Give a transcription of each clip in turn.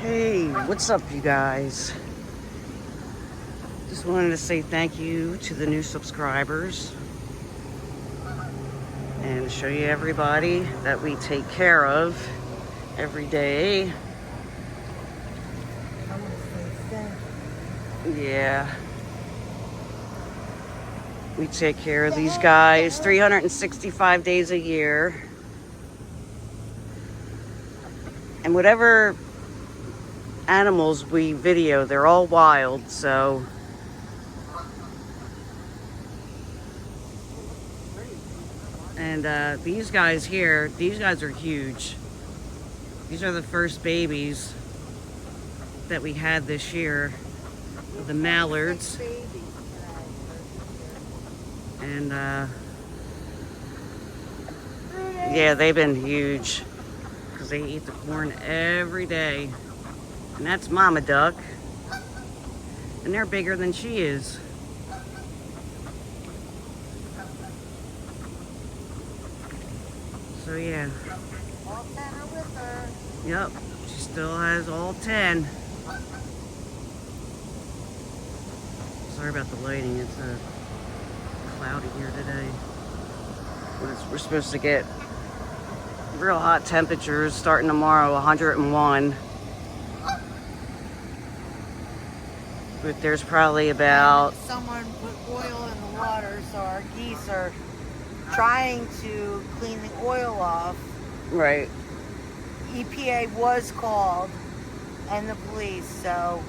Hey, what's up, you guys? Just wanted to say thank you to the new subscribers and show you everybody that we take care of every day. Yeah. We take care of these guys 365 days a year. And whatever animals we video, they're all wild, so and these guys here, these guys are huge. These are the first babies that we had this year, the mallards. And yeah, they've been huge because they eat the corn every day. And that's Mama Duck. And they're bigger than she is. So yeah. All 10 are with her. Yep. She still has all 10. Sorry about the lighting. It's cloudy here today. We're supposed to get real hot temperatures starting tomorrow, 101. But there's probably about... Someone put oil in the water, so our geese are trying to clean the oil off. Right. EPA was called, and the police, so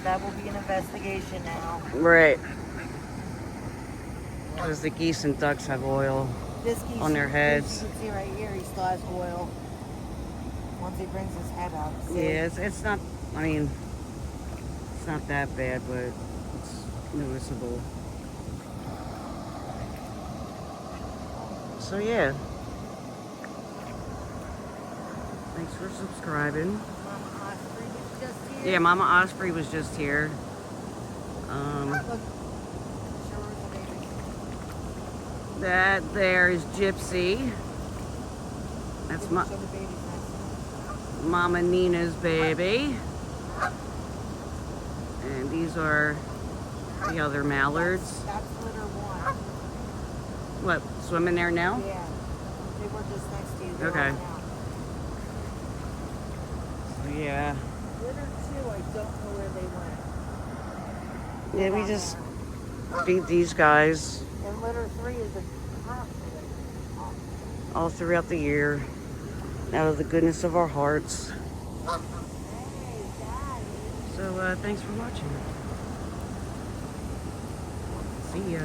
that will be an investigation now. Right. Because the geese and ducks have oil This geese, on their heads. You can see right here, he still has oil once he brings his head up. See? Yeah, it's not, I mean, it's not that bad, but it's noticeable. So yeah. Thanks for subscribing. Mama Osprey was just here. Yeah, Mama Osprey was just here. Look, show her the baby. That there is Gypsy. That's Show the baby next. Mama Nina's baby. And these are the other mallards. That's litter one. What, swimming there now? Yeah. They were just next to you. They're Okay. all out. So yeah. Litter two, I don't know where they went. Yeah, we just feed these guys And litter three is a half all throughout the year out of the goodness of our hearts. Hey, Daddy. So thanks for watching. See ya.